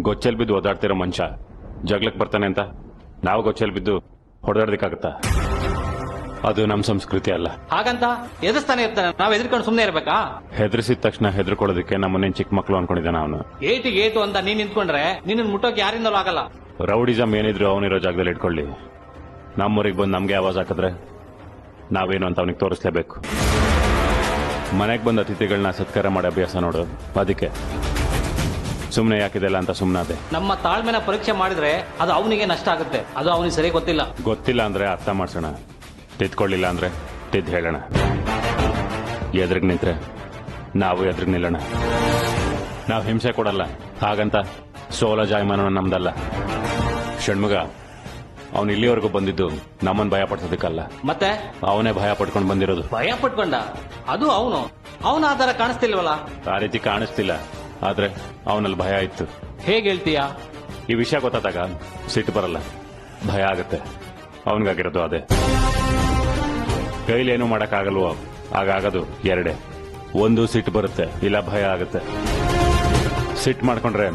ಗೊಚ್ಚಲ್ ಬಿದ್ದು ಓದಾಡ್ತಿರೋ ಮನುಷ್ಯ ಜಗ್ಲಕ್ ಬರ್ತಾನೆ ಅಂತ ನಾವು ಗೊಚ್ಚಲ್ ಬಿದ್ದು ಹೊಡೆದಾಡ್ದಿಕ್ಕಾಗತ್ತಾ? ಅದು ನಮ್ಮ ಸಂಸ್ಕೃತಿ ಅಲ್ಲ. ಹಾಗಂತ ಎದುರಿಸ್ತಾನೆ ಇರ್ತಾನೆ, ನಾವ್ ಎದ್ರಿಕೊಂಡು ಸುಮ್ನೆ ಇರ್ಬೇಕಾ? ಹೆದರ್ಸಿದ ತಕ್ಷಣ ಹೆದರ್ಕೊಳ್ಳೋದಕ್ಕೆ ನಮ್ಮನ್ನೇನ್ ಚಿಕ್ಕ ಮಕ್ಳು ಅನ್ಕೊಂಡಿದ್ದಾನ ಅವನು. ಏಟಿಗೆ ಏಟು ಅಂತ ನೀನ್ ನಿಂತ್ಕೊಂಡ್ರೆ ನಿನ್ನ ಮುಟ್ಟೋಕೆ ಯಾರಿಂದಲೂ ಆಗಲ್ಲ. ರೌಡಿಸಮ್ ಏನಿದ್ರು ಅವನಿರೋ ಜಾಗದಲ್ಲಿ ಇಟ್ಕೊಳ್ಳಿ. ನಮ್ಮೂರಿಗೆ ಬಂದು ನಮ್ಗೆ ಆವಾಜ್ ಹಾಕಿದ್ರೆ ನಾವೇನು ಅಂತ ಅವನಿಗೆ ತೋರಿಸ್ಲೇಬೇಕು. ಮನೆಗೆ ಬಂದ ಅತಿಥಿಗಳನ್ನ ಸತ್ಕಾರ ಮಾಡೋ ಅಭ್ಯಾಸ ನೋಡು, ಅದಕ್ಕೆ ಸುಮ್ನೆ ಯಾಕಿದೆಲ್ಲ ಅಂತ ಸುಮ್ನಾದೆ. ನಮ್ಮ ತಾಳ್ಮೆನ ಪರೀಕ್ಷೆ ಮಾಡಿದ್ರೆ ಅದು ಅವನಿಗೆ ನಷ್ಟ ಆಗುತ್ತೆ. ಅದು ಅವನಿಗೆ ಸರಿ ಗೊತ್ತಿಲ್ಲ. ಗೊತ್ತಿಲ್ಲ ಅಂದ್ರೆ ಅರ್ಥ ಮಾಡ್ಸೋಣ, ತಿದ್ಕೊಳ್ಳಿಲ್ಲ ಅಂದ್ರೆ ತಿದ್ದು ಹೇಳೋಣ. ಎದುರಿಗೆ ನಿಂತ್ರೆ ನಾವು ಎದುರಿಗೆ ನಿಲ್ಲೋಣ. ನಾವು ಹಿಂಸೆ ಕೊಡಲ್ಲ, ಹಾಗಂತ ಸೋಲ ಜಾಯಮಾನ ನಮ್ದಲ್ಲ. ಷಣ್ಮುಗ ಅವನು ಇಲ್ಲಿವರೆಗೂ ಬಂದಿದ್ದು ನಮ್ಮನ್ನು ಭಯ ಪಡ್ಸೋದಕ್ಕಲ್ಲ, ಮತ್ತೆ ಅವನೇ ಭಯ ಪಡ್ಕೊಂಡು ಬಂದಿರೋದು. ಭಯ ಪಟ್ಕೊಂಡ? ಅದು ಅವನ ಆಧಾರ ಕಾಣಿಸ್ತಿಲ್ವಲ್ಲ? ಆ ರೀತಿ ಕಾಣಿಸ್ತಿಲ್ಲ, ಆದ್ರೆ ಅವನಲ್ಲಿ ಭಯ ಇತ್ತು. ಹೇಗೆ ಹೇಳ್ತೀಯಾ? ಈ ವಿಷಯ ಗೊತ್ತಾದಾಗ ಸಿಟ್ಟು ಬರಲ್ಲ, ಭಯ ಆಗುತ್ತೆ. ಅವನಿಗಾಗಿರೋದು ಅದೇ. ಕೈಲೇನು ಮಾಡಕ್ಕಾಗಲ್ವೋ ಆಗಾಗದು ಎರಡೇ, ಒಂದು ಸಿಟ್ಟು ಬರುತ್ತೆ, ಇಲ್ಲ ಭಯ ಆಗುತ್ತೆ. ಸಿಟ್ಟು ಮಾಡ್ಕೊಂಡ್ರೆ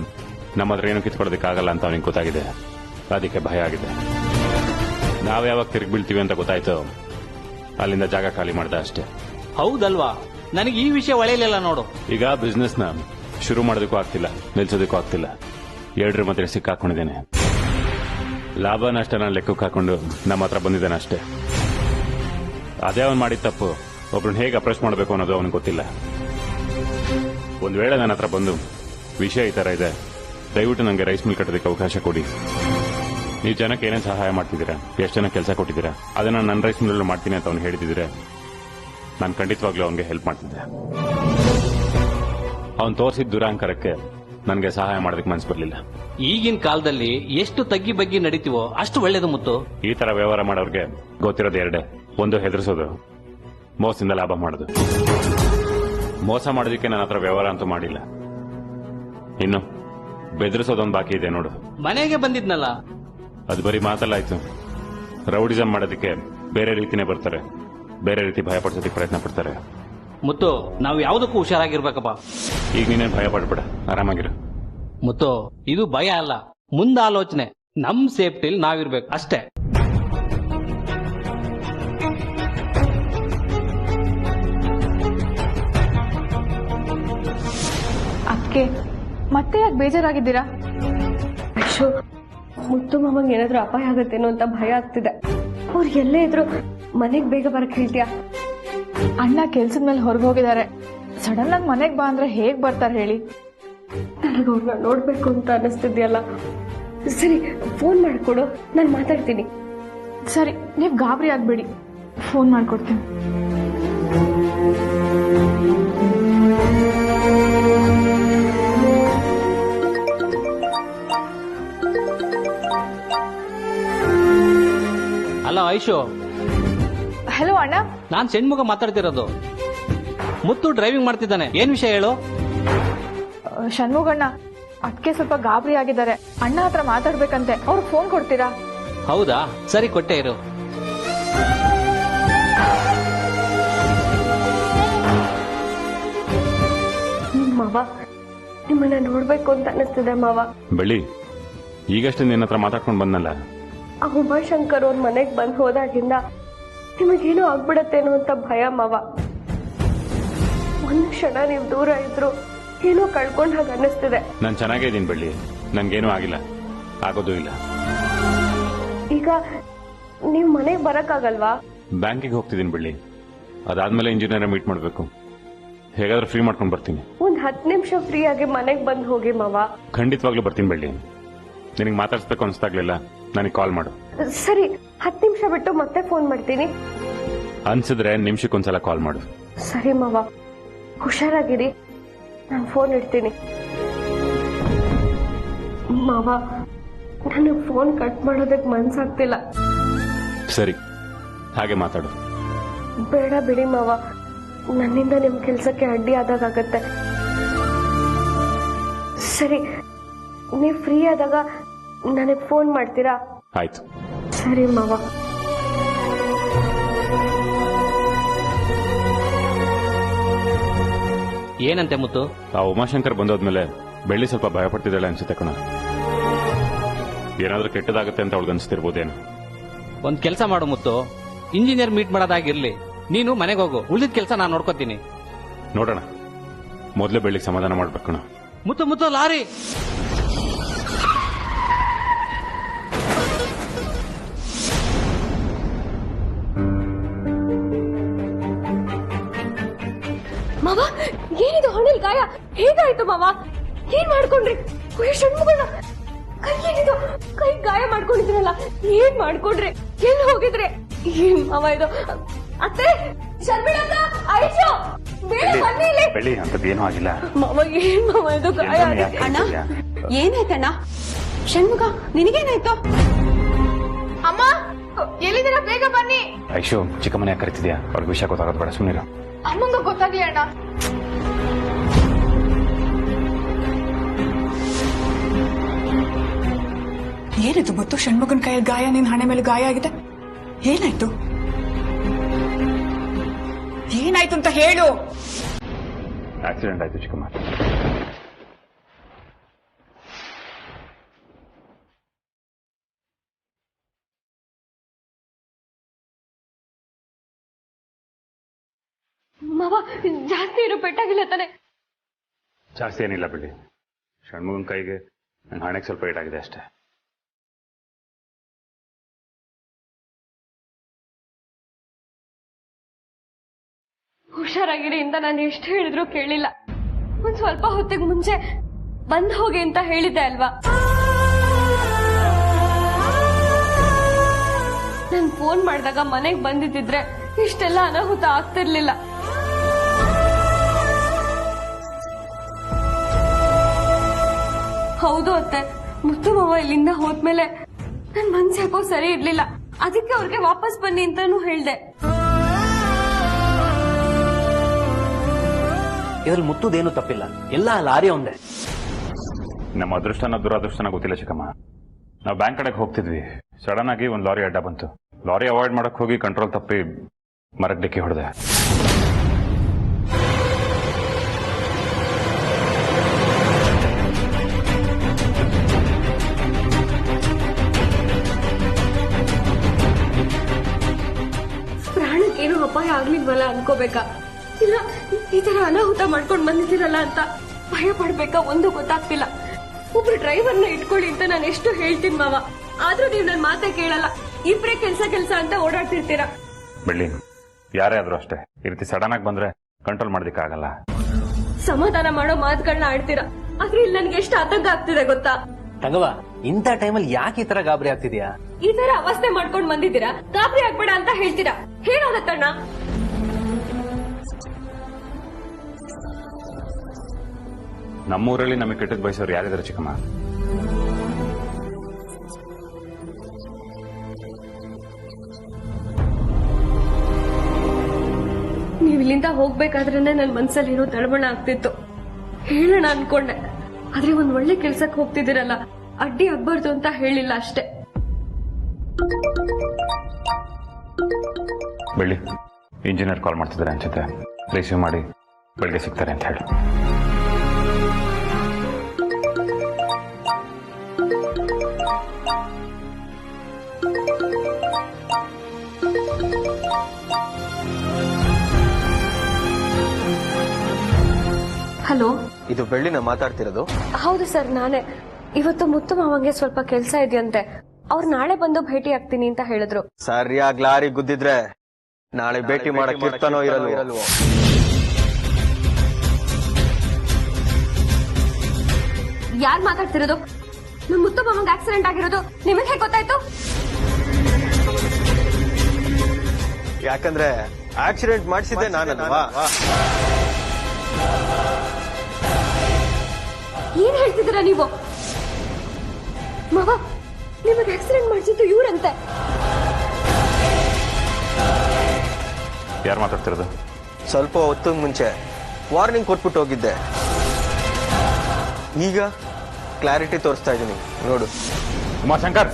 ನಮ್ಮ ಹತ್ರ ಏನು ಕಿತ್ಕೊಡೋದಕ್ಕಾಗಲ್ಲ ಅಂತ ಅವನಿಗೆ ಗೊತ್ತಾಗಿದೆ, ಅದಕ್ಕೆ ಭಯ ಆಗಿದೆ. ನಾವ್ ಯಾವಾಗ ತಿರುಗಿ ಬೀಳ್ತೀವಿ ಅಂತ ಗೊತ್ತಾಯ್ತು, ಅಲ್ಲಿಂದ ಜಾಗ ಖಾಲಿ ಮಾಡ್ದೆ ಅಷ್ಟೇ. ಹೌದಲ್ವಾ? ನನಗೆ ಈ ವಿಷಯ ಒಳೆಯಲಿಲ್ಲ ನೋಡು. ಈಗ ಬಿಸ್ನೆಸ್ ನ ಶುರು ಮಾಡೋದಕ್ಕೂ ಆಗ್ತಿಲ್ಲ, ನಿಲ್ಸೋದಕ್ಕೂ ಆಗ್ತಿಲ್ಲ. ಎರಡರ ಮಧ್ಯೆ ಸಿಕ್ಕಾಕೊಂಡಿದ್ದೇನೆ. ಲಾಭ ನಷ್ಟ ನಾನು ಲೆಕ್ಕಕ್ಕೆ ಹಾಕೊಂಡು ನಮ್ಮ ಹತ್ರ ಬಂದಿದ್ದೇನೆ ಅಷ್ಟೇ. ಅದೇ ಅವನು ಮಾಡಿದ ತಪ್ಪು. ಒಬ್ರನ್ನ ಹೇಗೆ ಅಪ್ರೋಚ್ ಮಾಡಬೇಕು ಅನ್ನೋದು ಅವನಿಗೆ ಗೊತ್ತಿಲ್ಲ. ಒಂದ್ ವೇಳೆ ನನ್ನ ಹತ್ರ ಬಂದು ವಿಷಯ ಈ ತರ ಇದೆ, ದಯವಿಟ್ಟು ನನಗೆ ರೈಸ್ ಮಿಲ್ ಕಟ್ಟೋದಕ್ಕೆ ಅವಕಾಶ ಕೊಡಿ. ನೀವು ಜನಕ್ಕೆ ಏನೇನು ಸಹಾಯ ಮಾಡ್ತಿದ್ದೀರಾ, ಎಷ್ಟು ಜನ ಕೆಲಸ ಕೊಟ್ಟಿದ್ದೀರಾ, ಅದನ್ನ ನನ್ನ ರೈಸ್ ಮಿಲ್ ಮಾಡ್ತೀನಿ ಅಂತ ಅವ್ನು ಹೇಳಿದ್ರೆ ನಾನು ಖಂಡಿತವಾಗ್ಲೂ ಅವನಿಗೆ ಹೆಲ್ಪ್ ಮಾಡ್ತಿದ್ದೆ. ಅವನು ತೋರಿಸಿದ ದುರಾಂಕರಕ್ಕೆ ನನಗೆ ಸಹಾಯ ಮಾಡೋದಕ್ಕೆ ಮನಸ್ಸು ಬರಲಿಲ್ಲ. ಈಗಿನ ಕಾಲದಲ್ಲಿ ಎಷ್ಟು ತಗ್ಗಿ ಬಗ್ಗಿ ನಡೀತೀವೋ ಅಷ್ಟು ಒಳ್ಳೇದು ಮುತ್ತು. ಈ ತರ ವ್ಯವಹಾರ ಮಾಡೋರಿಗೆ ಗೊತ್ತಿರೋದು ಎರಡೇ, ಒಂದು ಹೆದರ್ಸೋದು, ಮೋಸದಿಂದ ಲಾಭ ಮಾಡೋದು. ಮೋಸ ಮಾಡೋದಕ್ಕೆ ನನ್ನ ಹತ್ರ ವ್ಯವಹಾರ ಅಂತೂ ಮಾಡಿಲ್ಲ. ಇನ್ನು ಬೆದರಿಸೋದೊಂದು ಬಾಕಿ ಇದೆ ನೋಡು. ಮನೆಗೆ ಬಂದಿದ್ನಲ್ಲ, ಅದು ಬರೀ ಮಾತಲ್ಲಾಯ್ತು. ರೌಡಿಸಮ್ ಮಾಡೋದಕ್ಕೆ ಬೇರೆ ರೀತಿನೇ ಬರ್ತಾರೆ, ಬೇರೆ ರೀತಿ ಭಯ ಪಡಿಸೋದಕ್ಕೆ ಪ್ರಯತ್ನ ಪಡ್ತಾರೆ. ಮುತ್ತು, ನಾವು ಯಾವುದಕ್ಕೂ ಹುಷಾರಾಗಿರ್ಬೇಕಪ್ಪ. ಈಗ ನೀನೇನು ಭಯ ಪಡ್ಬೇಡ, ಆರಾಮಾಗಿರು. ಮುತ್ತು, ಇದು ಭಯ ಅಲ್ಲ, ಮುಂದ ಆಲೋಚನೆ. ನಮ್ ಸೇಫ್ಟಿಲಿ ನಾವಿರ್ಬೇಕು ಅಷ್ಟೇ. ಅಕ್ಕೆ ಮತ್ತೆ ಯಾಕೆ ಬೇಜಾರಾಗಿದ್ದೀರಾ? ಅಯ್ಯೋ, ಮುತ್ತು ಮಾಮಂಗೆ ಏನಾದ್ರೂ ಅಪಾಯ ಆಗತ್ತೇನೋ ಅಂತ ಭಯ ಆಗ್ತಿದೆ. ಅವ್ರು ಎಲ್ಲೇ ಇದ್ರು ಮನೆಗ್ ಬೇಗ ಬರಕ್ ಹೇಳ್ತೀಯಾ? ಅಣ್ಣ ಕೆಲ್ಸದ ಮೇಲೆ ಹೊರಗೆ ಹೋಗಿದ್ದಾರೆ. ಸಡನ್ ಆಗಿ ಮನೆಗ್ ಬಾ ಅಂದ್ರೆ ಹೇಗ್ ಬರ್ತಾರೆ ಹೇಳಿ? ನನಗೆ ಅವ್ರನ್ನ ನೋಡ್ಬೇಕು ಅಂತ ಅನಿಸ್ತಿದ್ಯಲ್ಲ. ಸರಿ, ಫೋನ್ ಮಾಡ್ಕೊಡು, ನಾನು ಮಾತಾಡ್ತೀನಿ. ಸರಿ, ನೀವ್ ಗಾಬರಿ ಆಗ್ಬೇಡಿ, ಫೋನ್ ಮಾಡ್ಕೊಡ್ತೀನಿ. ಅಲ್ಲ ಐಶು. ಹಲೋ ಅಣ್ಣ, ನಾನ್ ಷಣ್ಮುಗ ಮಾತಾಡ್ತಿರೋದು. ಮುತ್ತು ಡ್ರೈವಿಂಗ್ ಮಾಡ್ತಿದ್ದಾನೆ, ಏನ್ ವಿಷಯ ಹೇಳು? ಷಣ್ಮುಗಣ್ಣ, ಅದಕ್ಕೆ ಸ್ವಲ್ಪ ಗಾಬರಿ ಆಗಿದ್ದಾರೆ. ಅಣ್ಣ ಹತ್ರ ಮಾತಾಡ್ಬೇಕಂತೆ, ಅವ್ರಿಗೆ ಫೋನ್ ಕೊಡ್ತೀರಾ? ಹೌದಾ, ಸರಿ, ಕೊಟ್ಟೆ ಇರು. ಮಾವ, ನಿಮ್ಮನ್ನ ನೋಡ್ಬೇಕು ಅಂತ ಅನಿಸ್ತಿದೆ ಮಾವ. ಬೆಳ್ಳಿ, ಈಗಷ್ಟೇ ನಿನ್ನ ಹತ್ರ ಮಾತಾಡ್ಕೊಂಡು ಬಂದಲ್ಲ. ಆ ಉಮಾಶಂಕರ್ ಅವ್ರ ಮನೆಗ್ ಬಂದ್ ಹೋದಾಗಿಂದ ನಿಮಗೇನೋ ಆಗ್ಬಿಡತ್ತೇನೋ ಅಂತ ಭಯ ಮಾವ. ಒಂದ್ ಕ್ಷಣ ನೀವು ದೂರ ಇದ್ರು ಏನೋ ಕಳ್ಕೊಂಡ್ ಹಾಗೆ ಅನ್ನಿಸ್ತಿದೆ. ನಾನು ಚೆನ್ನಾಗೇ ಇದ್ದೀನಿ ಬೆಳ್ಳಿ, ನನ್ಗೇನೂ ಆಗಿಲ್ಲ, ಆಗೋದೂ ಇಲ್ಲ. ಈಗ ನೀವ್ ಮನೆಗ್ ಬರಕ್ಕಾಗಲ್ವಾ? ಬ್ಯಾಂಕಿಗೆ ಹೋಗ್ತಿದ್ದೀನಿ ಬೆಳ್ಳಿ, ಅದಾದ್ಮೇಲೆ ಇಂಜಿನಿಯರ್ ಮೀಟ್ ಮಾಡಬೇಕು. ಹೇಗಾದ್ರೂ ಫ್ರೀ ಮಾಡ್ಕೊಂಡು ಬರ್ತೀನಿ. ಒಂದ್ 10 ನಿಮಿಷ ಫ್ರೀ ಆಗಿ ಮನೆಗ್ ಬಂದ್ ಹೋಗಿ ಮಾವ. ಖಂಡಿತವಾಗ್ಲೂ ಬರ್ತೀನಿ ಬೆಳ್ಳಿ. ನಿನಗೆ ಮಾತಾಡ್ಸ್ಬೇಕು ಅನ್ಸ್ದಾಗ್ಲಿಲ್ಲ ನನಗೆ ಕಾಲ್ ಮಾಡು. ಸರಿ, 10 ನಿಮಿಷ ಬಿಟ್ಟು ಮತ್ತೆ ಫೋನ್ ಮಾಡ್ತೀನಿ. ಅನ್ಸಿದ್ರೆ ನಿಮಿಷಕ್ಕೊಂದ್ಸಲ ಕಾಲ್ ಮಾಡು. ಸರಿ ಮಾವ, ಹುಷಾರಾಗಿರಿ, ನಾನು ಫೋನ್ ಇಡ್ತೀನಿ. ಮಾವ, ನನಗೆ ಫೋನ್ ಕಟ್ ಮಾಡೋದಕ್ಕೆ ಮನ್ಸಾಗ್ತಿಲ್ಲ. ಸರಿ, ಹಾಗೆ ಮಾತಾಡು. ಬೇಡ ಬಿಡಿ ಮಾವ, ನನ್ನಿಂದ ನಿಮ್ ಕೆಲ್ಸಕ್ಕೆ ಅಡ್ಡಿ ಆದಾಗತ್ತೆ. ಸರಿ, ನೀವು ಫ್ರೀ ಆದಾಗ ನನಗೆ ಫೋನ್ ಮಾಡ್ತೀರಾ? ಆಯ್ತು. ಸರಿ ಮಾವ. ಏನಂತೆ ಮುತ್ತು? ಆ ಉಮಾಶಂಕರ್ ಬಂದೋದ್ಮೇಲೆ ಬೆಳ್ಳಿ ಸ್ವಲ್ಪ ಭಯ ಪಡ್ತಿದ್ದಾಳೆ ಅನ್ಸುತ್ತೆ ಕಣ. ಏನಾದ್ರೂ ಕೆಟ್ಟದಾಗತ್ತೆ ಅಂತ ಅವಳಿಗೆ ಅನ್ಸ್ತಿರ್ಬೋದೇನು. ಒಂದ್ ಕೆಲಸ ಮಾಡು ಮುತ್ತು, ಇಂಜಿನಿಯರ್ ಮೀಟ್ ಮಾಡೋದಾಗಿರ್ಲಿ, ನೀನು ಮನೆಗೆ ಹೋಗು, ಉಳಿದ ಕೆಲಸ ನಾನು ನೋಡ್ಕೋತೀನಿ. ನೋಡೋಣ, ಮೊದಲೇ ಬೆಳ್ಳಿಗೆ ಸಮಾಧಾನ ಮಾಡ್ಬೇಕು ಕಣ. ಮುತ್ತು ಮುತ್ತು ಲಾರಿ. ಮಾವ, ಏನಿದು ಹಣೆಲ್ ಗಾಯ? ಹೇಗಾಯ್ತು ಮಾವ? ಏನ್ ಮಾಡ್ಕೊಂಡ್ರಿ? ಷಣ್ಮುಗಣ್ಣ, ಕೈ ಏನಿದು? ಕೈ ಗಾಯ ಮಾಡ್ಕೊಂಡಿದ್ರಲ್ಲ, ಏನ್ ಮಾಡ್ಕೊಂಡ್ರಿ? ಎಲ್ಲಿ ಹೋಗಿದ್ರಿ? ಏನ್ ಮಾವ ಇದು? ಅತ್ತೆ, ಶರ್ಮಿಳಕ್ಕ, ಐಶು, ಬೇಗ ಬನ್ನಿ ಇಲ್ಲಿ. ಬೆಳ್ಳಿ ಅಂತದ್ದೇನೂ ಆಗಿಲ್ಲ. ಮಾವ, ಏನ್ ಮಾವ ಇದು ಗಾಯ? ಅಣ್ಣ, ಏನಾಯ್ತಣ್ಣ? ಷಣ್ಮುಗ, ನಿನಗೇನಾಯ್ತು? ಅಮ್ಮ, ಎಲ್ಲಿದ್ದೀರಾ? ಬೇಗ ಬನ್ನಿ. ಐಶು, ಚಿಕ್ಕಮ್ಮನ ಯಾಕೆ ಕರಿತಿದ್ಯಾ? ಅವ್ರಿಗೆ ವಿಷಯ ಗೊತ್ತಾಗೋದು ಬೇಡ, ಸುಮ್ಮನಿರು. ಅಮ್ಮಂಗ ಗೊತ್ತಾಗ್ಲಿ ಅಣ್ಣ. ಏನಿದು ಮುತ್ತು? ಷಣ್ಮುಗನ್ ಕೈಯಲ್ಲಿ ಗಾಯ, ನಿನ್ ಹಣೆ ಮೇಲೆ ಗಾಯ ಆಗಿದೆ. ಏನಾಯ್ತು? ಏನಾಯ್ತು ಅಂತ ಹೇಳು. ಆಕ್ಸಿಡೆಂಟ್ ಆಯ್ತು ಚಿಕ್ಕಮ್ಮ. ಮಾವ, ಜಾಸ್ತಿ ಇರೋ ಪೆಟ್ಟಾಗಿಲ್ಲ ತಾನೆ? ಜಾಸ್ತಿ ಏನಿಲ್ಲ ಬೆಳ್ಳಿ. ಷಣ್ಮುಗನ್ ಕೈಗೆ ನನ್ನ ಹಣೆಗೆ ಸ್ವಲ್ಪ ಏಟಾಗಿದೆ ಅಷ್ಟೇ. ಹುಷಾರಾಗಿರಿ ಅಂತ ನಾನು ಎಷ್ಟು ಹೇಳಿದ್ರು ಕೇಳಿಲ್ಲ. ಒಂದ್ ಸ್ವಲ್ಪ ಹೊತ್ತಿಗೆ ಮುಂಚೆ ಬಂದ್ ಹೋಗಿ ಅಂತ ಹೇಳಿದ್ದೆ ಅಲ್ವಾ? ನನ್ ಫೋನ್ ಮಾಡಿದಾಗ ಮನೆಗ್ ಬಂದಿದ್ದಿದ್ರೆ ಇಷ್ಟೆಲ್ಲ ಅನಾಹುತ ಆಗ್ತಿರ್ಲಿಲ್ಲ. ಹೌದು ಅತ್ತೆ, ಮುತ್ತು ಮಾವ ಇಲ್ಲಿಂದ ಹೋದ್ಮೇಲೆ ನನ್ ಮನ್ಸು ಯಾಕೋ ಸರಿ ಇರ್ಲಿಲ್ಲ. ಅದಕ್ಕೆ ಅವ್ರಿಗೆ ವಾಪಸ್ ಬನ್ನಿ ಅಂತಾನು ಹೇಳ್ದೆ. ಇದ್ರಲ್ಲಿ ಮುತ್ತುದೇನು ತಪ್ಪಿಲ್ಲ, ಎಲ್ಲ ಲಾರಿ ಒಂದೇ. ನಮ್ಮ ಅದೃಷ್ಟನ ದುರಾದೃಷ್ಟನ ಗೊತ್ತಿಲ್ಲ ಚಿಕ್ಕಮ್ಮ. ನಾವು ಬ್ಯಾಂಕ್ ಕಡೆಗೆ ಹೋಗ್ತಿದ್ವಿ, ಸಡನ್ ಆಗಿ ಒಂದು ಲಾರಿ ಅಡ್ಡ ಬಂತು. ಲಾರಿ ಅವಾಯ್ಡ್ ಮಾಡಕ್ ಹೋಗಿ ಕಂಟ್ರೋಲ್ ತಪ್ಪಿ ಮರಕ್ಕೆ ಡಿಕ್ಕಿ ಹೊಡೆದೆ. ಪ್ರಾಣಕ್ಕೇನು ಅಪಾಯ ಆಗ್ಲಿಲ್ವಲ್ಲ ಅನ್ಕೋಬೇಕಾ? ಇಲ್ಲ ಈ ತರ ಅನಾಹುತ ಮಾಡ್ಕೊಂಡ್ ಬಂದಿದ್ದೀರಲ್ಲ ಅಂತ ಭಯ ಪಡ್ಬೇಕಾ? ಒಂದು ಗೊತ್ತಾಗ್ತಿಲ್ಲ. ಒಬ್ರು ಡ್ರೈವರ್ನ ಇಟ್ಕೊಳ್ಳಿ ಅಂತ ನಾನು ಎಷ್ಟು ಹೇಳ್ತೀನಿ ಮಾವ, ಆದ್ರೂ ನೀವು ನನ್ ಮಾತೇ ಕೇಳಲ್ಲ. ಇಬ್ರೇ ಕೆಲ್ಸ ಅಂತ ಓಡಾಡ್ತಿರ್ತೀರಾ. ಬೆಳ್ಳಿ, ಯಾರೇ ಆದ್ರೂ ಅಷ್ಟೇ, ಈ ರೀತಿ ಸಡನ್ ಆಗಿ ಬಂದ್ರೆ ಕಂಟ್ರೋಲ್ ಮಾಡೋದಕ್ಕಾಗಲ್ಲ. ಸಮಾಧಾನ ಮಾಡೋ ಮಾತುಗಳನ್ನ ಆಡ್ತೀರಾ, ಆದ್ರೆ ಇಲ್ಲಿ ನನ್ಗೆ ಎಷ್ಟು ಆತಂಕ ಆಗ್ತಿದೆ ಗೊತ್ತಾ? ತಗವ, ಇಂಥ ಟೈಮಲ್ಲಿ ಯಾಕೆ ಈ ತರ ಗಾಬರಿ ಆಗ್ತಿದ್ಯಾ? ಈ ತರ ಅವಸ್ಥೆ ಮಾಡ್ಕೊಂಡ್ ಬಂದಿದ್ದೀರಾ, ಗಾಬರಿ ಆಗ್ಬೇಡ ಅಂತ ಹೇಳ್ತೀರಾ. ಹೇಳೋದತ್ತಣ್ಣ. ನಮ್ಮೂರಲ್ಲಿ ನಮಗೆ ಕೆಟ್ಟದ್ ಬಯಸೋರು ಯಾರಿದ್ದಾರೆ ಚಿಕ್ಕಮ್ಮ? ನೀವ್ ಇಲ್ಲಿಂದ ಹೋಗ್ಬೇಕಾದ್ರೇನೆ ನನ್ ಮನ್ಸಲ್ಲಿ ಏನೋ ತಳಮಳ ಆಗ್ತಿತ್ತು. ಹೇಳೋಣ ಅನ್ಕೊಂಡೆ, ಆದ್ರೆ ಒಂದ್ ಒಳ್ಳೆ ಕೆಲ್ಸಕ್ಕೆ ಹೋಗ್ತಿದ್ದೀರಲ್ಲ, ಅಡ್ಡಿ ಆಗ್ಬಾರ್ದು ಅಂತ ಹೇಳಿಲ್ಲ ಅಷ್ಟೇ. ಬೆಳ್ಳಿ, ಇಂಜಿನಿಯರ್ ಕಾಲ್ ಮಾಡ್ತಿದ್ದಾರೆ ಅನ್ಸುತ್ತೆ, ರಿಸೀವ್ ಮಾಡಿ ಬೆಳಿಗ್ಗೆ ಸಿಗ್ತಾರೆ ಅಂತ ಹೇಳಿ. ಹಲೋ, ಇದು ಬೆಳ್ಳಿನ ಮಾತಾಡ್ತಿರೋದು? ಹೌದು ಸರ್, ನಾನೇ. ಇವತ್ತು ಮುತ್ತು ಮಾವಂಗೆ ಸ್ವಲ್ಪ ಕೆಲ್ಸ ಇದೆಯಂತೆ, ಅವ್ರು ನಾಳೆ ಬಂದು ಭೇಟಿ ಆಗ್ತೀನಿ ಅಂತ ಹೇಳಿದ್ರು. ಸರಿಯಾಗಿ ಲಾರಿ ಗುದ್ದಿದ್ರೆ ನಾಳೆ ಭೇಟಿ ಮಾಡಕ್ ಇರ್ತಾನೋ ಇರಲ್ವೋ? ಯಾರ್ ಮಾತಾಡ್ತಿರೋದು? ನಮ್ ಮುತ್ತು ಮಾವಂಗೆ ಆಕ್ಸಿಡೆಂಟ್ ಆಗಿರೋದು ನಿಮಗೆ ಹೇಗೆ ಗೊತ್ತಾಯ್ತು? ಯಾಕಂದ್ರೆ ಆಕ್ಸಿಡೆಂಟ್ ಮಾಡಿಸಿದ್ದೆ ನಾನಲ್ವಾ? ಏನ್ ಹೇಳ್ತಿದ್ದೀರಾ ನೀವು? ಮಾವ, ನಿಮಗೆ ಆಕ್ಸಿಡೆಂಟ್ ಮಾಡಿಸಿದ್ದು ಇವ್ರಂತೆ. ಯಾರು ಮಾತಾಡ್ತಿರೋದು? ಸ್ವಲ್ಪ ಹೊತ್ತು ಮುಂಚೆ ವಾರ್ನಿಂಗ್ ಕೊಟ್ಬಿಟ್ಟು ಹೋಗಿದ್ದೆ. ಈಗ ಕ್ಲಾರಿಟಿ ತೋರಿಸ್ತಾ ಇದ್ದೀನಿ ನೋಡು. ಉಮಾಶಂಕರ್,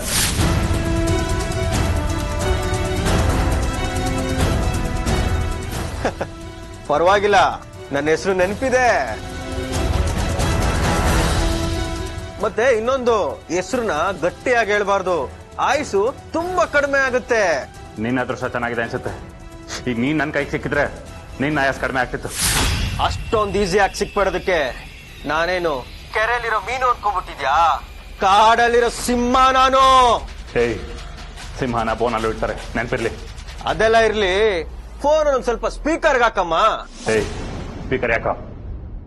ಪರವಾಗಿಲ್ಲ, ನನ್ನ ಹೆಸರು ನೆನಪಿದೆ. ಮತ್ತೆ ಇನ್ನೊಂದು ಹೆಸರನ್ನ ಗಟ್ಟಿಯಾಗಿ ಹೇಳ್ಬಾರ್ದು, ಆಯುಸು ತುಂಬಾ ಕಡಿಮೆ ಆಗುತ್ತೆ. ನಿನ್ನ ಅದೃಷ್ಟ ಚೆನ್ನಾಗಿದೆ ಅನ್ಸುತ್ತೆ. ಈಗ ನೀನ್ ನನ್ನ ಕೈಗೆ ಸಿಕ್ಕಿದ್ರೆ ನಿನ್ನ ಆಯಾಸ ಕಡಿಮೆ ಆಗ್ತಿತ್ತು. ಅಷ್ಟೊಂದು ಈಸಿಯಾಗಿ ಸಿಕ್ಬಿಡೋದಕ್ಕೆ ನಾನೇನು ಕೆರೆಯಲ್ಲಿರೋ ಮೀನು ಅನ್ಕೊಂಡ್ಬಿಟ್ಟಿದ್ಯಾ? ಕಾಡಲ್ಲಿರೋ ಸಿಂಹ ನಾನು. ಏಯ್, ಸಿಂಹನ ಬೋನಲ್ಲಿ ಇಡ್ತಾರೆ, ನೆನ್ಪಿರ್ಲಿ. ಅದೆಲ್ಲ ಇರ್ಲಿ, ಫೋನ್ ಒಂದ್ ಸ್ವಲ್ಪ ಸ್ಪೀಕರ್ಗೆ ಹಾಕಮ್ಮ. ಏಯ್, ಸ್ಪೀಕರ್ ಯಾಕೋ?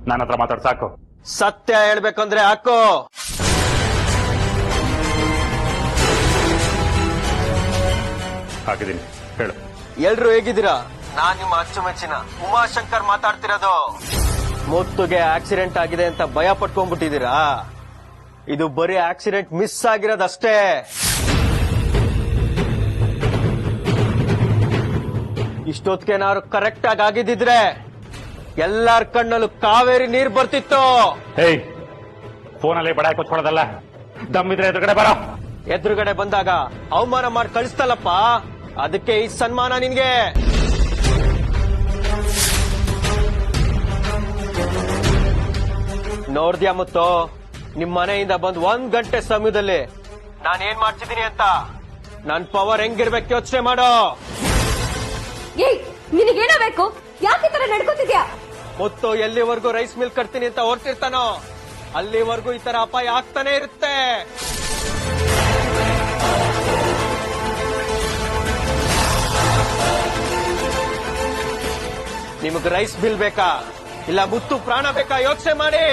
ನನ್ನ ಹತ್ರ ಮಾತಾಡ್ ಸಾಕು. ಸತ್ಯ ಹೇಳ್ಬೇಕಂದ್ರೆ ಹಾಕೋ. ಹಾಕಿದ್ದೀನಿ, ಹೇಳು. ಎಲ್ರು ಹೇಗಿದ್ದೀರಾ? ನಾನ್ ನಿಮ್ಮ ಅಚ್ಚುಮೆಚ್ಚಿನ ಉಮಾಶಂಕರ್ ಮಾತಾಡ್ತಿರೋದು. ಮುತ್ತುಗೆ ಆಕ್ಸಿಡೆಂಟ್ ಆಗಿದೆ ಅಂತ ಭಯ ಪಟ್ಕೊಂಡ್ಬಿಟ್ಟಿದ್ದೀರಾ? ಇದು ಬರೀ ಆಕ್ಸಿಡೆಂಟ್ ಮಿಸ್ ಆಗಿರೋದಷ್ಟೇ. ಇಷ್ಟೊತ್ತಿಗೆನಾದ್ರು ಕರೆಕ್ಟ್ ಆಗಿ ಆಗಿದ್ದಿದ್ರೆ ಎಲ್ಲಾರ ಕಣ್ಣಲ್ಲೂ ಕಾವೇರಿ ನೀರ್ ಬರ್ತಿತ್ತು. ಏಯ್, ಫೋನಲ್ಲಿ ಬಡ ಕೊಚ್ಕೊಳ್ಳೋದಲ್ಲ, ದಮ್ಮಿದ್ರೆ ಎದುರುಗಡೆ ಬರೋ. ಎದುರುಗಡೆ ಬಂದಾಗ ಅವಮಾನ ಮಾಡಿ ಕಳಿಸ್ತಲ್ಲಪ್ಪ, ಅದಕ್ಕೆ ಈ ಸನ್ಮಾನ ನಿನ್ಗೆ. ನೋಡ್ದ್ಯಾ ಮುತ್ತು, ನಿಮ್ ಮನೆಯಿಂದ ಬಂದ್ 1 ಗಂಟೆ ಸಮಯದಲ್ಲಿ ನಾನ್ ಏನ್ ಮಾಡ್ತಿದ್ದೀನಿ ಅಂತ? ನನ್ ಪವರ್ ಹೆಂಗಿರ್ಬೇಕು ಯೋಚನೆ ಮಾಡೋ. ಏಯ್ ನಿನಗೇನೋ ಬೇಕು? ಯಾಕೆ ಈ ತರ ನಡ್ಕೋತಿದ್ಯಾ? ಮುತ್ತು ಎಲ್ಲಿವರೆಗೂ ರೈಸ್ ಮಿಲ್ ಕಟ್ತೀನಿ ಅಂತ ಹೊರಟಿರ್ತಾನೋ ಅಲ್ಲಿವರೆಗೂ ಈ ತರ ಅಪಾಯ ಆಗ್ತಾನೆ ಇರುತ್ತೆ. ನಿಮಗ್ ರೈಸ್ ಬಿಲ್ ಬೇಕಾ ಇಲ್ಲ ಮುತ್ತು ಪ್ರಾಣ ಬೇಕಾ? ಯೋಚನೆ ಮಾಡಿ.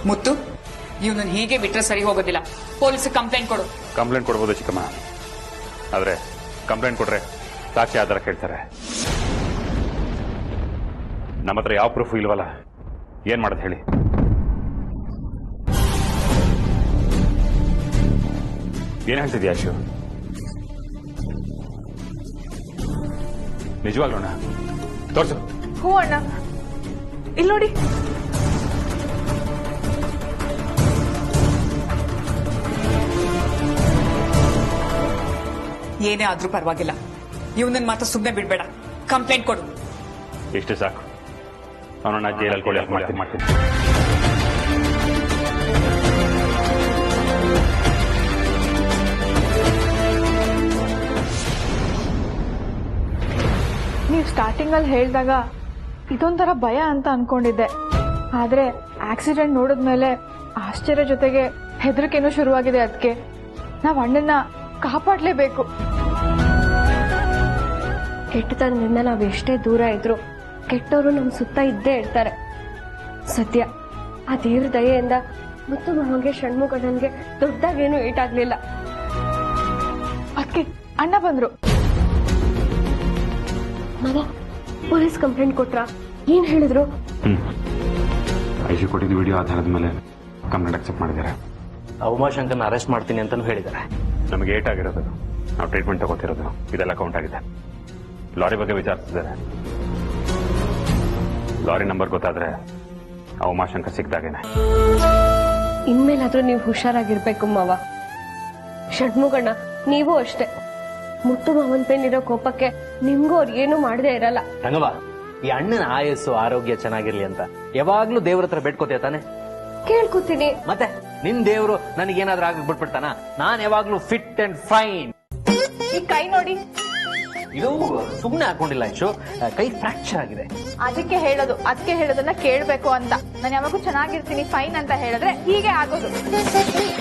ಮುತ್ತು, ಇವನನ್ನ ಹೀಗೆ ಬಿಟ್ರೆ ಸರಿ ಹೋಗೋದಿಲ್ಲ. ಪೊಲೀಸ್ ಕಂಪ್ಲೇಂಟ್ ಕೊಡು. ಕಂಪ್ಲೇಂಟ್ ಕೊಡ್ಬೋದು ಚಿಕ್ಕಮ್ಮ, ಆದ್ರೆ ಕಂಪ್ಲೇಂಟ್ ಕೊಟ್ರೆ ಸಾಕ್ಷಿ ಆಧಾರ ಕೇಳ್ತಾರೆ. ನಮ್ಮ ಹತ್ರ ಯಾವ ಪ್ರೂಫ್ ಇಲ್ವಲ್ಲ, ಏನ್ ಮಾಡೋದು ಹೇಳಿ? ಏನ್ ಹೇಳ್ತಿದ್ಯಾ ಶಿವ? ನಿಜವಾಗ್ಲೋಣ? ತೋರ್ಸು. ಹ್ಞೂ ಅಣ್ಣ, ಇಲ್ಲಿ ನೋಡಿ. ಏನೇ ಆದ್ರೂ ಪರವಾಗಿಲ್ಲ, ಇವನನ್ನ ಮಾತ್ರ ಸುಮ್ಮನೆ ಬಿಡ್ಬೇಡ. ಕಂಪ್ಲೇಂಟ್ ಕೊಡು. ಇಷ್ಟು ಸಾಕು, ಅವನನ್ನ ಜೈಲಲ್ಲಿ ಕೊಡಿ ಮಾಡ್ತೀನಿ. ನೀವು ಸ್ಟಾರ್ಟಿಂಗ್ ಅಲ್ಲಿ ಹೇಳಿದಾಗ ಇದೊಂಥರ ಭಯ ಅಂತ ಅನ್ಕೊಂಡಿದ್ದೆ, ಆದ್ರೆ ಆಕ್ಸಿಡೆಂಟ್ ನೋಡಿದ್ಮೇಲೆ ಆಶ್ಚರ್ಯ ಜೊತೆಗೆ ಹೆದರಿಕೆನೂ ಶುರುವಾಗಿದೆ. ಅದಕ್ಕೆ ನಾವ್ ಅಣ್ಣನ್ನ ಕಾಪಾಡ್ಲೇಬೇಕು. ಕೆಟ್ಟತನದಿಂದ ನಾವ್ ಎಷ್ಟೇ ದೂರ ಇದ್ರು ಕೆಟ್ಟವರು ನಮ್ ಸುತ್ತ ಇದ್ದೇ ಇರ್ತಾರೆ. ಸದ್ಯ ಆ ದೇವ್ರ ದಯೆಯಿಂದ ಮುತ್ತು ಮಾವಗೆ ಷಣ್ಮುಖಣ್ಣನ್ಗೆ ದೊಡ್ಡದಾಗೇನು ಏಟಾಗ್ಲಿಲ್ಲ. ಅದಕ್ಕೆ ಅಣ್ಣ ಬಂದ್ರು. ಮಾವ ಪೊಲೀಸ್ ಕಂಪ್ಲೇಂಟ್ ಕೊಟ್ರ? ಏನ್ ಹೇಳಿದ್ರು? ಐಶು ಕೊಟ್ಟಿದ್ದ ವಿಡಿಯೋ ಆಧಾರದ ಮೇಲೆ ಕಂಪ್ಲೇಂಟ್ ಅಕ್ಸೆಪ್ಟ್ ಮಾಡಿದ್ದಾರೆ. ಉಮಾಶಂಕರ್ನ ಅರೆಸ್ಟ್ ಮಾಡ್ತೀನಿ ಅಂತಾನು ಹೇಳಿದ್ದಾರೆ. ನಮಗೆ ಏಟ್ ಆಗಿರೋದು, ನಾವು ಟ್ರೀಟ್ಮೆಂಟ್ ತಗೋತಿರೋದು, ಇದೆಲ್ಲ ಕೌಂಟ್ ಆಗಿದೆ. ಲಾರಿ ಬಗ್ಗೆ ವಿಚಾರಿಸಿದ್ದಾರೆ. ಲಾರಿ ನಂಬರ್ ಗೊತ್ತಾದ್ರೆ ಆ ಉಮಾಶಂಕರ್ ಸಿಕ್ದಾಗೇನೆ. ಇನ್ಮೇಲಾದ್ರೂ ನೀವು ಹುಷಾರಾಗಿರ್ಬೇಕು ಮಾವ. ಷಣ್ಮುಖಣ್ಣ ನೀವು ಅಷ್ಟೇ. ಮುತ್ತು ಮಾವನ್ ಮೇಲಿರೋ ಕೋಪಕ್ಕೆ ನಿಮ್ಗೂ ಅವ್ರು ಏನು ಮಾಡದೇ ಇರಲ್ಲ. ರಂಗವ್ವ, ಈ ಅಣ್ಣನ ಆಯಸ್ಸು ಆರೋಗ್ಯ ಚೆನ್ನಾಗಿರ್ಲಿ ಅಂತ ಯಾವಾಗ್ಲೂ ದೇವ್ರ ಹತ್ರ ಬೇಡ್ಕೋತೀಯ ತಾನೆ? ಕೇಳ್ಕೊತೀನಿ. ಮತ್ತೆ ನಿನ್ ದೇವ್ರು ನನಗೇನಾದ್ರೂ ಆಗ್ಬಿಟ್ಬಿಡ್ತಾನ? ನಾನ್ ಯಾವಾಗ್ಲೂ ಫಿಟ್ ಅಂಡ್ ಫೈನ್. ಈ ಕೈ ನೋಡಿ. ಇದು ಸುಮ್ನೆ ಹಾಕೊಂಡಿಲ್ಲ ಐಶು, ಕೈ ಫ್ರಾಕ್ಚರ್ ಆಗಿದೆ. ಅದಕ್ಕೆ ಹೇಳೋದನ್ನ ಕೇಳ್ಬೇಕು ಅಂತ. ನಾನು ಯಾವಾಗೂ ಚೆನ್ನಾಗಿರ್ತೀನಿ ಫೈನ್ ಅಂತ ಹೇಳಿದ್ರೆ ಹೀಗೆ ಆಗೋದು.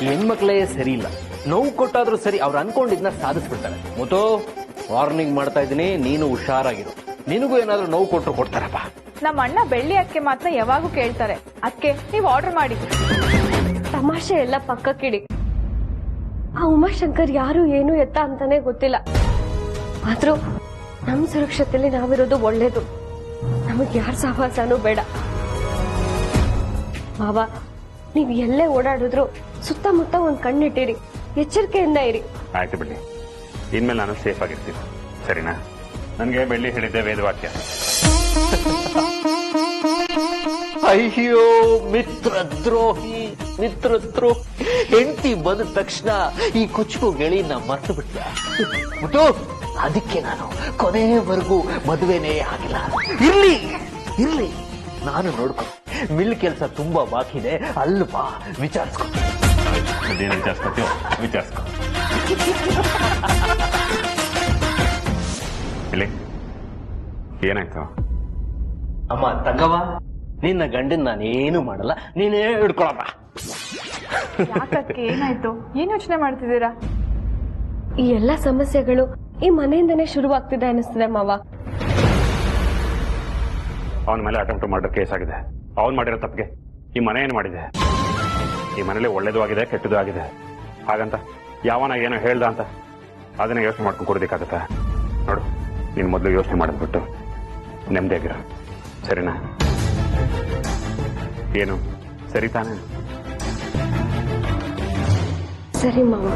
ಹೆಣ್ಮಕ್ಳೇ ಸರಿ ಇಲ್ಲ, ನೋವು ಕೊಟ್ಟಾದ್ರೂ ಸರಿ, ಅವ್ರು ಅನ್ಕೊಂಡಿದ್ನ ಸಾಧಿಸ್ಬಿಡ್ತಾರೆ. ಮುತ್ತು, ವಾರ್ನಿಂಗ್ ಮಾಡ್ತಾ ಇದ್ದೀನಿ, ನೀನು ಹುಷಾರಾಗಿರು. ನಿನಗೂ ಏನಾದ್ರೂ ನೋವು ಕೊಟ್ರು ಕೊಡ್ತಾರಪ್ಪ. ನಮ್ಮ ಅಣ್ಣ ಬೆಳ್ಳಿ ಅಕ್ಕೆ ಮಾತ್ರ ಯಾವಾಗೂ ಕೇಳ್ತಾರೆ. ಅದಕ್ಕೆ ನೀವು ಆರ್ಡರ್ ಮಾಡಿ. ತಮಾಷೆ ಎಲ್ಲ ಪಕ್ಕಕ್ಕಿಡಿ. ಆ ಉಮಾಶಂಕರ್ ಯಾರು ಏನು ಎತ್ತ ಅಂತಾನೆ ಗೊತ್ತಿಲ್ಲ. ಆದ್ರೂ ನಮ್ ಸುರಕ್ಷತೆಯಲ್ಲಿ ನಾವಿರೋದು ಒಳ್ಳೇದು. ನಮಗ್ ಯಾರ ಸಹವಾಸನೂ ಬೇಡ. ಮಾವ, ನೀವ್ ಎಲ್ಲೇ ಓಡಾಡಿದ್ರು ಸುತ್ತಮುತ್ತ ಒಂದ್ ಕಣ್ಣಿಟ್ಟಿರಿ, ಎಚ್ಚರಿಕೆಯಿಂದ ಇರಿ. ಆಯ್ತು ಬಿಡಿ, ಇನ್ಮೇಲೆ ನಾನು ಸೇಫ್ ಆಗಿರ್ತೀನಿ, ಸರಿನಾ? ನನಗೆ ಬೆಳ್ಳಿ ಹೇಳಿದ್ದೆ ವೇದವಾಕ್ಯ. ಅಯ್ಯೋ ಮಿತ್ರದ್ರೋಹಿ, ಹೆಂಡತಿ ಬಂದ ತಕ್ಷಣ ಈ ಕುಚ್ಚು ಗೆಳಿನ ಮರ್ತು ಬಿಟ್ಟ. ಮುತ್ತು, ಅದಕ್ಕೆ ನಾನು ಕೊನೆವರೆಗೂ ಮದುವೆನೇ ಆಗಿಲ್ಲ. ಇರ್ಲಿ ಇರ್ಲಿ, ನಾನು ನೋಡ್ಕೊ. ಮಿಲ್ ಕೆಲಸ ತುಂಬಾ ಬಾಕಿ ಇದೆ, ಅಲ್ವಾ? ವಿಚಾರಿಸ್ಕೊ. ಅದೇನು ವಿಚಾರಿಸ್ಕೊತೀವೋ ವಿಚಾರಿಸ್ಕೊ. ಇಲ್ಲಿ ಏನಾಯ್ತು? ಅಮ್ಮ ತಗವ, ನಿನ್ನ ಗಂಡನ್ ನಾನೇನು ಮಾಡಲ್ಲ, ನೀನೇ ಹಿಡ್ಕೊಳಮ್ಮ. ಯಾಕಕ್ಕೆ ಏನಾಯ್ತು? ಏನ್ ಯೋಚನೆ ಮಾಡ್ತಿದ್ದೀರಾ? ಈ ಎಲ್ಲ ಸಮಸ್ಯೆಗಳು ಈ ಮನೆಯಿಂದನೇ ಶುರುವಾಗ್ತಿದೆ ಅನಿಸ್ತಿದೆ ಮಾವ. ಅವನ ಮೇಲೆ ಅಟೆಂಪ್ಟ್ ಮರ್ಡರ್ ಕೇಸ್ ಆಗಿದೆ. ಅವನ್ ಮಾಡಿರೋ ತಪ್ಪಿಗೆ ಈ ಮನೆ ಏನು ಮಾಡಿದೆ? ಈ ಮನೇಲಿ ಒಳ್ಳೇದು ಆಗಿದೆ, ಕೆಟ್ಟದ್ದು ಆಗಿದೆ. ಹಾಗಂತ ಯಾವನ ಏನೋ ಹೇಳ್ದ ಅಂತ ಅದನ್ನ ಯೋಚನೆ ಮಾಡ್ಕೊಂಡು ಕೊಡೋದಕ್ಕಾಗತ್ತಾ? ನೋಡು, ನೀನು ಮೊದಲು ಯೋಚನೆ ಮಾಡಿದ್ಬಿಟ್ಟು ನೆಮ್ಮದಿಯಾಗಿರ, ಸರಿನಾ? ಏನು ಸರಿ ತಾನೇ? ಸರಿ ಮಾವ.